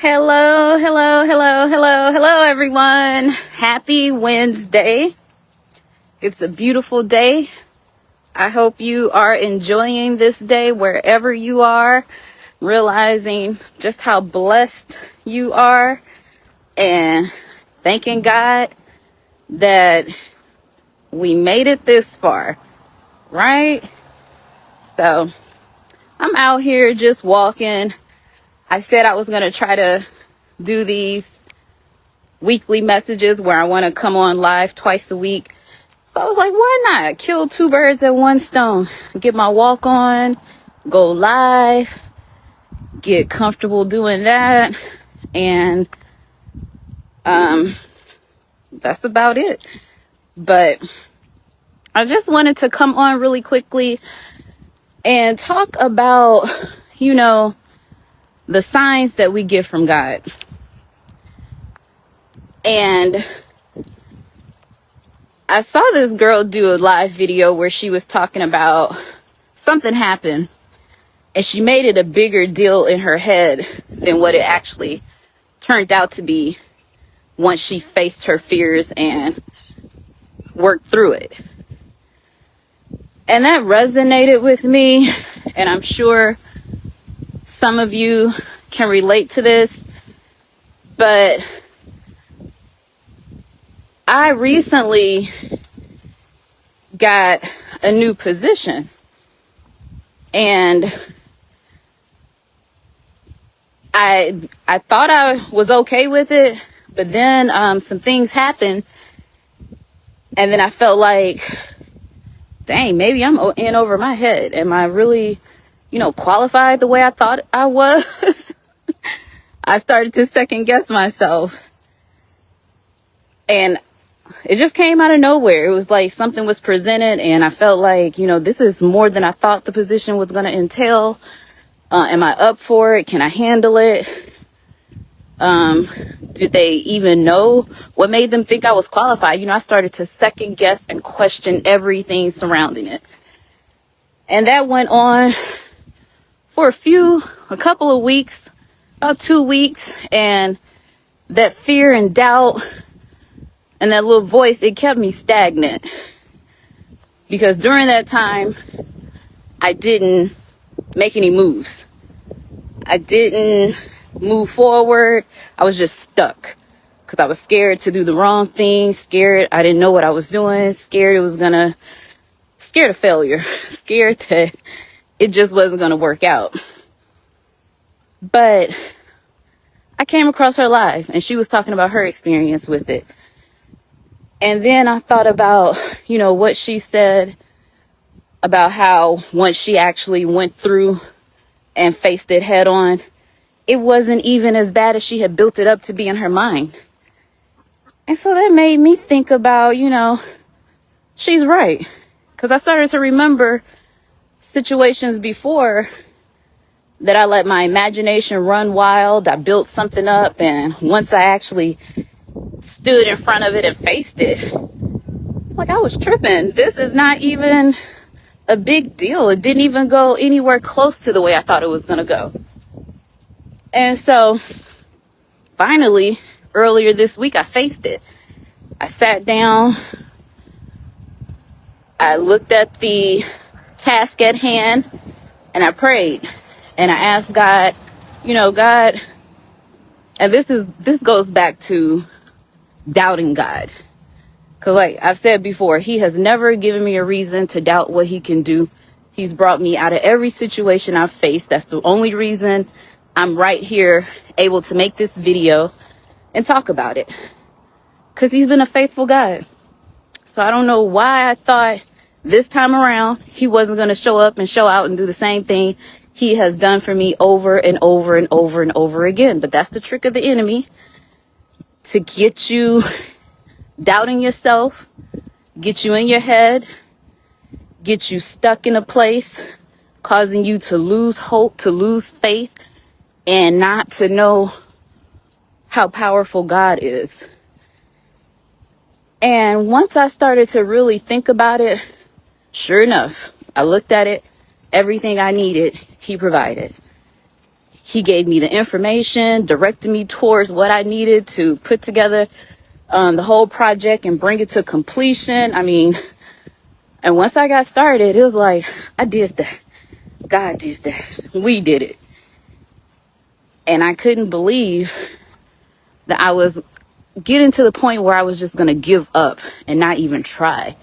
Hello, hello, hello, hello, hello, everyone. Happy Wednesday. It's a beautiful day. I hope you are enjoying this day wherever you are, realizing just how blessed you are and thanking God that we made it this far, right? So I'm out here just walking. I said I was going to try to do these weekly messages where I want to come on live twice a week. So I was like, why not kill two birds at one stone? Get my walk on, go live, get comfortable doing that. And that's about it. But I just wanted to come on really quickly and talk about, the signs that we get from God. And I saw this girl do a live video where she was talking about something happened and she made it a bigger deal in her head than what it actually turned out to be once she faced her fears and worked through it. And that resonated with me, and I'm sure some of you can relate to this, but I recently got a new position, and I thought I was okay with it, but then some things happened, and then I felt like, dang, maybe I'm in over my head. Am I really, qualified the way I thought I was? I started to second guess myself, and it just came out of nowhere. It was like something was presented and I felt like, this is more than I thought the position was going to entail. Am I up for it? Can I handle it? Did they even know what made them think I was qualified? I started to second guess and question everything surrounding it. And that went on for a couple of weeks, about 2 weeks. And that fear and doubt and that little voice, it kept me stagnant, because during that time, I didn't make any moves. I didn't move forward. I was just stuck because I was scared to do the wrong thing, scared I didn't know what I was doing, scared of failure, scared that it just wasn't going to work out. But I came across her live and she was talking about her experience with it. And then I thought about, what she said about how once she actually went through and faced it head on, it wasn't even as bad as she had built it up to be in her mind. And so that made me think about, she's right. Because I started to remember situations before that I let my imagination run wild. I built something up, and once I actually stood in front of it and faced it, it's like I was tripping. This is not even a big deal. It didn't even go anywhere close to the way I thought it was going to go. And so finally, earlier this week, I faced it. I sat down. I looked at the task at hand and I prayed and I asked God, God, and this goes back to doubting God. Because like I've said before, he has never given me a reason to doubt what he can do. He's brought me out of every situation I've faced. That's the only reason I'm right here able to make this video and talk about it. Because he's been a faithful God. So I don't know why I thought this time around he wasn't going to show up and show out and do the same thing he has done for me over and over and over and over again. But that's the trick of the enemy, to get you doubting yourself, get you in your head, get you stuck in a place, causing you to lose hope, to lose faith, and not to know how powerful God is. And once I started to really think about it, sure enough, I looked at it, everything I needed, he provided. He gave me the information, directed me towards what I needed to put together the whole project and bring it to completion. I mean, and once I got started, it was like, I did that. God did that. We did it. And I couldn't believe that I was getting to the point where I was just going to give up and not even try.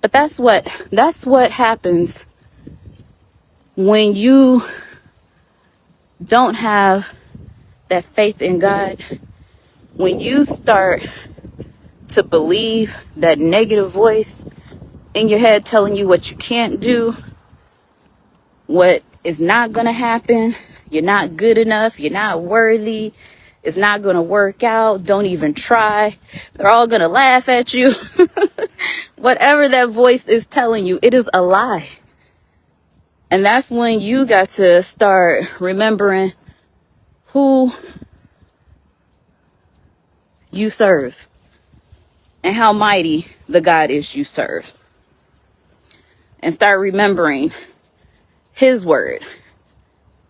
But that's what happens when you don't have that faith in God. When you start to believe that negative voice in your head telling you what you can't do, what is not going to happen, you're not good enough, you're not worthy, it's not going to work out, don't even try, they're all going to laugh at you. Whatever that voice is telling you, it is a lie. And that's when you got to start remembering who you serve and how mighty the God is you serve. And start remembering his word.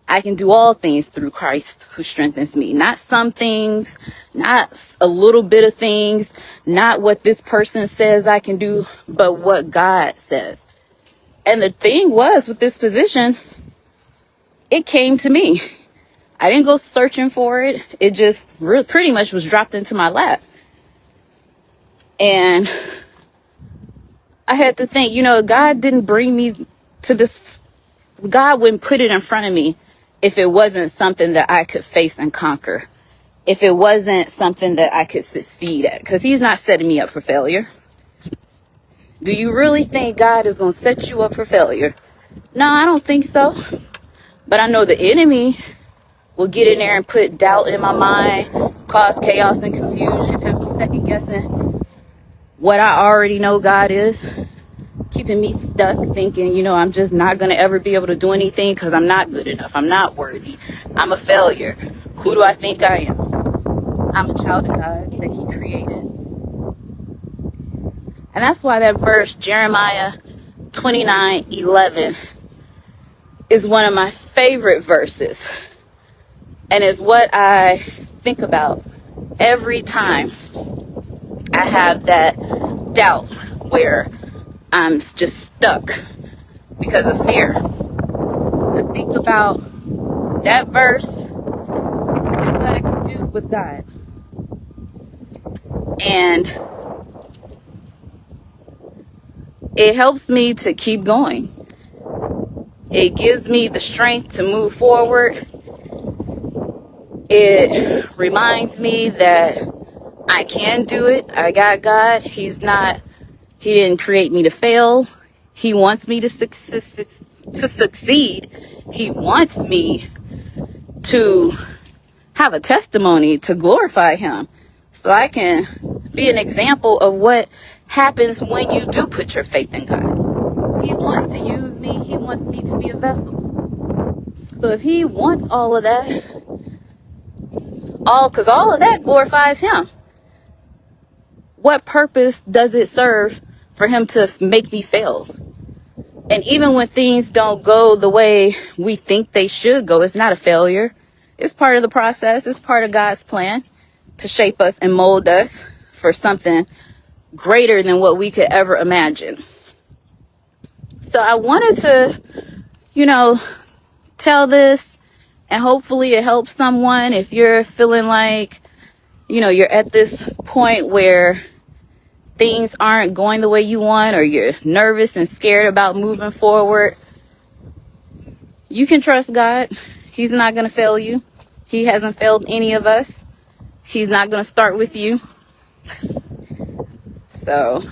I can do all things through Christ who strengthens me. Not some things, not a little bit of things, not what this person says I can do, but what God says. And the thing was, with this position, it came to me. I didn't go searching for it. It just pretty much was dropped into my lap. And I had to think, God didn't bring me to this. God wouldn't put it in front of me if it wasn't something that I could face and conquer. If it wasn't something that I could succeed at. Because he's not setting me up for failure. Do you really think God is going to set you up for failure? No, I don't think so. But I know the enemy will get in there and put doubt in my mind, cause chaos and confusion, have me second guessing what I already know God is. Keeping me stuck thinking, I'm just not going to ever be able to do anything because I'm not good enough. I'm not worthy. I'm a failure. Who do I think I am? I'm a child of God that he created. And that's why that verse, Jeremiah 29:11, is one of my favorite verses. And it's what I think about every time I have that doubt where I'm just stuck because of fear. I think about that verse and what I can do with God. And it helps me to keep going. It gives me the strength to move forward. It reminds me that I can do it. I got God. He didn't create me to fail. He wants me to succeed. He wants me to have a testimony to glorify him. So I can be an example of what happens when you do put your faith in God. He wants to use me. He wants me to be a vessel. So if he wants all of that, because all of that glorifies him, what purpose does it serve for him to make me fail? And even when things don't go the way we think they should go, it's not a failure. It's part of the process. It's part of God's plan to shape us and mold us for something greater than what we could ever imagine. So I wanted to, tell this, and hopefully it helps someone. If you're feeling like, you're at this point where things aren't going the way you want, or you're nervous and scared about moving forward, you can trust God. He's not going to fail you. He hasn't failed any of us. He's not going to start with you. So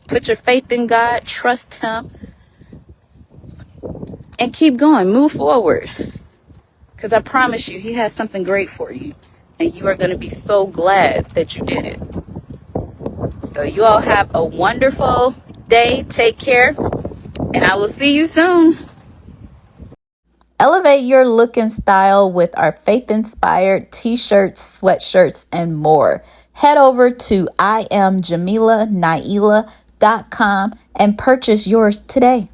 put your faith in God, trust him, and keep going. Move forward. Because I promise you, he has something great for you. And you are going to be so glad that you did it. So you all have a wonderful day. Take care. And I will see you soon. Elevate your look and style with our faith-inspired t-shirts, sweatshirts, and more. Head over to iamjamilanaila.com and purchase yours today.